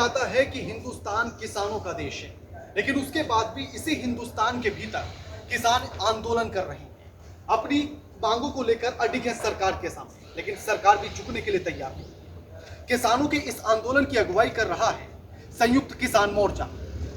जाता है कि हिंदुस्तान किसानों का देश है, लेकिन उसके बाद भी इसी हिंदुस्तान के भीतर किसान आंदोलन कर रहे हैं, अपनी मांगों को लेकर अडिग है सरकार के सामने, लेकिन सरकार भी झुकने के लिए तैयार नहीं। किसानों के इस आंदोलन की अगुवाई कर रहा है संयुक्त किसान मोर्चा,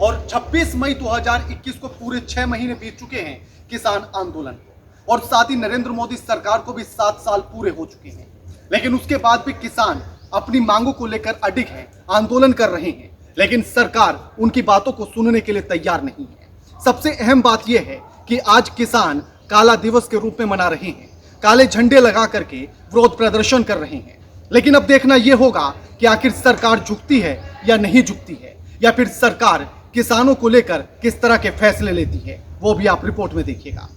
और 26 मई 2021 को पूरे 6 महीने बीत चुके हैं किसान आंदोलन को, और साथ ही नरेंद्र मोदी सरकार को भी 7 साल पूरे हो चुके हैं, लेकिन उसके बाद भी किसान अपनी मांगों को लेकर अडिग हैं, आंदोलन कर रहे हैं, लेकिन सरकार उनकी बातों को सुनने के लिए तैयार नहीं है। सबसे अहम बात यह है कि आज किसान काला दिवस के रूप में मना रहे हैं, काले झंडे लगा करके विरोध प्रदर्शन कर रहे हैं, लेकिन अब देखना यह होगा कि आखिर सरकार झुकती है या नहीं झुकती है, या फिर सरकार किसानों को लेकर किस तरह के फैसले लेती है, वो भी आप रिपोर्ट में देखिएगा।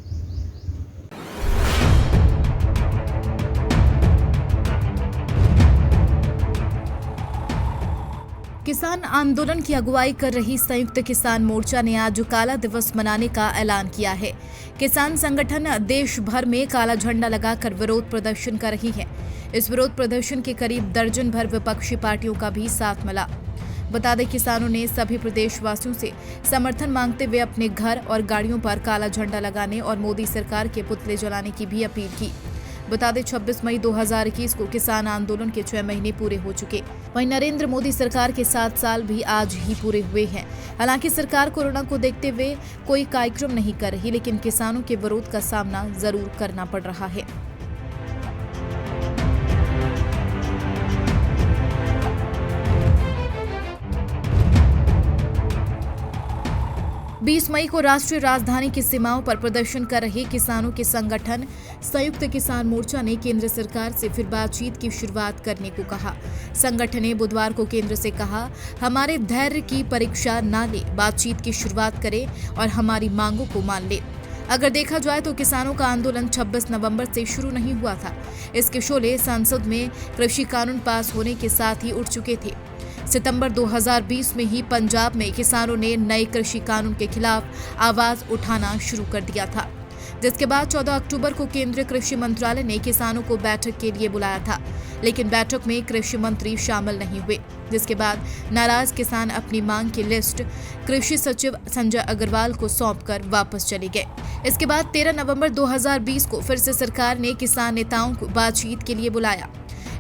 किसान आंदोलन की अगुवाई कर रही संयुक्त किसान मोर्चा ने आज काला दिवस मनाने का ऐलान किया है। किसान संगठन देश भर में काला झंडा लगाकर विरोध प्रदर्शन कर रही है। इस विरोध प्रदर्शन के करीब दर्जन भर विपक्षी पार्टियों का भी साथ मिला। बता दें, किसानों ने सभी प्रदेशवासियों से समर्थन मांगते हुए अपने घर और गाड़ियों पर काला झंडा लगाने और मोदी सरकार के पुतले जलाने की भी अपील की। बता दें, 26 मई 2021 को किसान आंदोलन के 6 महीने पूरे हो चुके। वहीं नरेंद्र मोदी सरकार के 7 साल भी आज ही पूरे हुए हैं। हालांकि सरकार कोरोना को देखते हुए कोई कार्यक्रम नहीं कर रही, लेकिन किसानों के विरोध का सामना जरूर करना पड़ रहा है। 20 मई को राष्ट्रीय राजधानी की सीमाओं पर प्रदर्शन कर रहे किसानों के संगठन संयुक्त किसान मोर्चा ने केंद्र सरकार से फिर बातचीत की शुरुआत करने को कहा। संगठन ने बुधवार को केंद्र से कहा, हमारे धैर्य की परीक्षा न ले, बातचीत की शुरुआत करें और हमारी मांगों को मान ले। अगर देखा जाए तो किसानों का आंदोलन 26 नवंबर से शुरू नहीं हुआ था। इसके शोले संसद में कृषि कानून पास होने के साथ ही उठ चुके थे। सितंबर 2020 में ही पंजाब में किसानों ने नए कृषि कानून के खिलाफ आवाज उठाना शुरू कर दिया था, जिसके बाद 14 अक्टूबर को केंद्रीय कृषि मंत्रालय ने किसानों को बैठक के लिए बुलाया था, लेकिन बैठक में कृषि मंत्री शामिल नहीं हुए, जिसके बाद नाराज किसान अपनी मांग की लिस्ट कृषि सचिव संजय अग्रवाल को सौंपकर वापस चले गए। इसके बाद 13 नवंबर 2020 को फिर से सरकार ने किसान नेताओं को बातचीत के लिए बुलाया।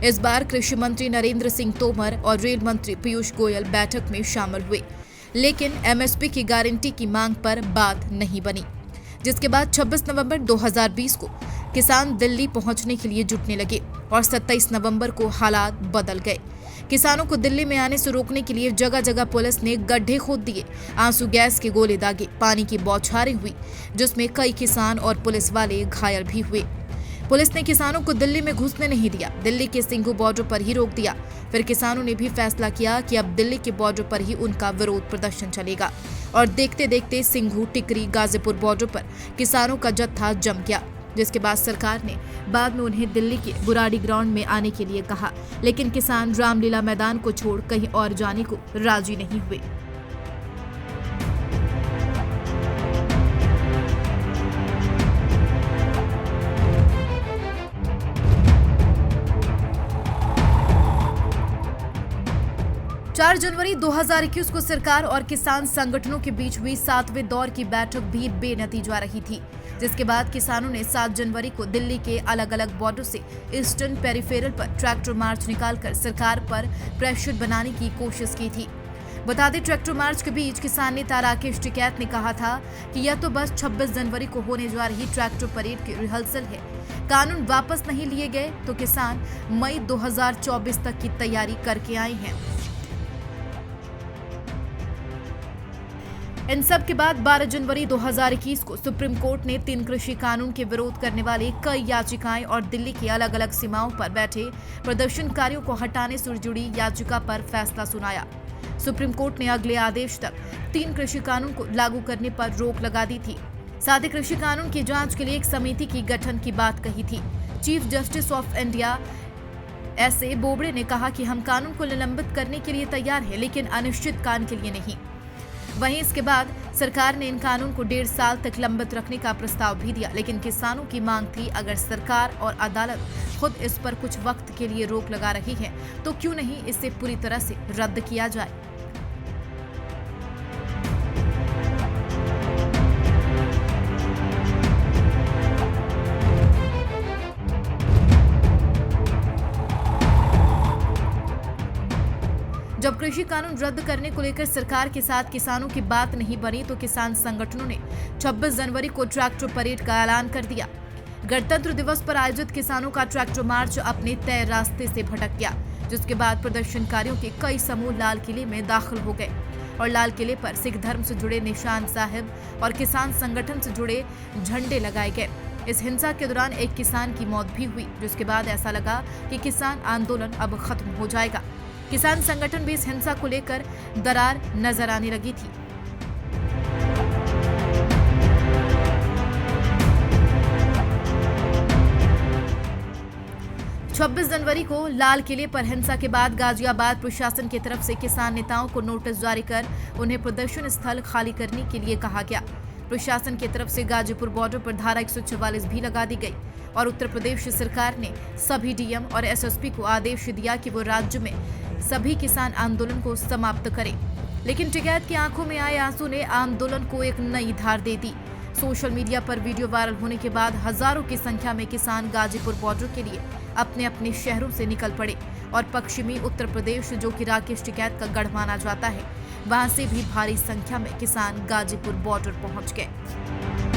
इस बार कृषि मंत्री नरेंद्र सिंह तोमर और रेल मंत्री पीयूष गोयल बैठक में शामिल हुए, लेकिन एमएसपी की गारंटी की मांग पर बात नहीं बनी, जिसके बाद 26 नवंबर 2020 को किसान दिल्ली पहुंचने के लिए जुटने लगे और 27 नवंबर को हालात बदल गए। किसानों को दिल्ली में आने से रोकने के लिए जगह जगह पुलिस ने गड्ढे खोद दिए, आंसू गैस के गोले दागे, पानी की बौछारें हुई, जिसमें कई किसान और पुलिस वाले घायल भी हुए। पुलिस ने किसानों को दिल्ली में घुसने नहीं दिया, दिल्ली के सिंघू बॉर्डर पर ही रोक दिया। फिर किसानों ने भी फैसला किया कि अब दिल्ली के बॉर्डर पर ही उनका विरोध प्रदर्शन चलेगा, और देखते देखते सिंघू, टिकरी, गाजीपुर बॉर्डर पर किसानों का जत्था जम गया, जिसके बाद सरकार ने बाद में उन्हें दिल्ली के बुराड़ी ग्राउंड में आने के लिए कहा, लेकिन किसान रामलीला मैदान को छोड़ कहीं और जाने को राजी नहीं हुए। चार जनवरी 2021 को सरकार और किसान संगठनों के बीच हुई 7वें दौर की बैठक भी बेनतीजा रही थी, जिसके बाद किसानों ने 7 जनवरी को दिल्ली के अलग अलग बॉर्डर से ईस्टर्न पेरिफेरल पर ट्रैक्टर मार्च निकालकर सरकार पर प्रेशर बनाने की कोशिश की थी। बता दें, ट्रैक्टर मार्च के बीच किसान नेता राकेश टिकैत ने कहा था कि यह तो बस 26 जनवरी को होने जा रही ट्रैक्टर परेड की रिहर्सल है, कानून वापस नहीं लिए गए तो किसान मई 2024 तक की तैयारी करके आए हैं। इन सब के बाद 12 जनवरी 2021 को सुप्रीम कोर्ट ने 3 कृषि कानून के विरोध करने वाली कई याचिकाएं और दिल्ली की अलग अलग सीमाओं पर बैठे प्रदर्शनकारियों को हटाने से जुड़ी याचिका पर फैसला सुनाया। सुप्रीम कोर्ट ने अगले आदेश तक 3 कृषि कानून को लागू करने पर रोक लगा दी थी। साथ ही कृषि कानून की जांच के लिए एक समिति की गठन की बात कही थी। Chief justice of India एस.ए. Bobde ने कहा कि हम कानून को निलंबित करने के लिए तैयार हैं, लेकिन अनिश्चित काल के लिए नहीं। वहीं इसके बाद सरकार ने इन कानून को 1.5 साल तक लंबित रखने का प्रस्ताव भी दिया, लेकिन किसानों की मांग थी, अगर सरकार और अदालत खुद इस पर कुछ वक्त के लिए रोक लगा रही है तो क्यों नहीं इसे पूरी तरह से रद्द किया जाए। कृषि कानून रद्द करने को लेकर सरकार के साथ किसानों की बात नहीं बनी तो किसान संगठनों ने 26 जनवरी को ट्रैक्टर परेड का ऐलान कर दिया। गणतंत्र दिवस पर आयोजित किसानों का ट्रैक्टर मार्च अपने तय रास्ते से भटक गया, जिसके बाद प्रदर्शनकारियों के कई समूह लाल किले में दाखिल हो गए और लाल किले पर सिख धर्म से जुड़े निशान साहिब और किसान संगठन से जुड़े झंडे लगाए गए। इस हिंसा के दौरान एक किसान की मौत भी हुई, जिसके बाद ऐसा लगा कि किसान आंदोलन अब खत्म हो जाएगा। किसान संगठन भी इस हिंसा को लेकर दरार नजर आने लगी थी। छब्बीस जनवरी को लाल किले पर हिंसा के बाद गाजियाबाद प्रशासन की तरफ से किसान नेताओं को नोटिस जारी कर उन्हें प्रदर्शन स्थल खाली करने के लिए कहा गया। प्रशासन की तरफ से गाजीपुर बॉर्डर पर धारा 144 भी लगा दी गई और उत्तर प्रदेश सरकार ने सभी डीएम और एसएसपी को आदेश दिया कि वो राज्य में सभी किसान आंदोलन को समाप्त करें। लेकिन टिकैत की आंखों में आए आंसू ने आंदोलन को एक नई धार दे दी। सोशल मीडिया पर वीडियो वायरल होने के बाद हजारों की संख्या में किसान गाजीपुर बॉर्डर के लिए अपने अपने शहरों से निकल पड़े और पश्चिमी उत्तर प्रदेश, जो कि राकेश टिकैत का गढ़ माना जाता है, वहां से भी भारी संख्या में किसान गाजीपुर बॉर्डर पहुंच गए।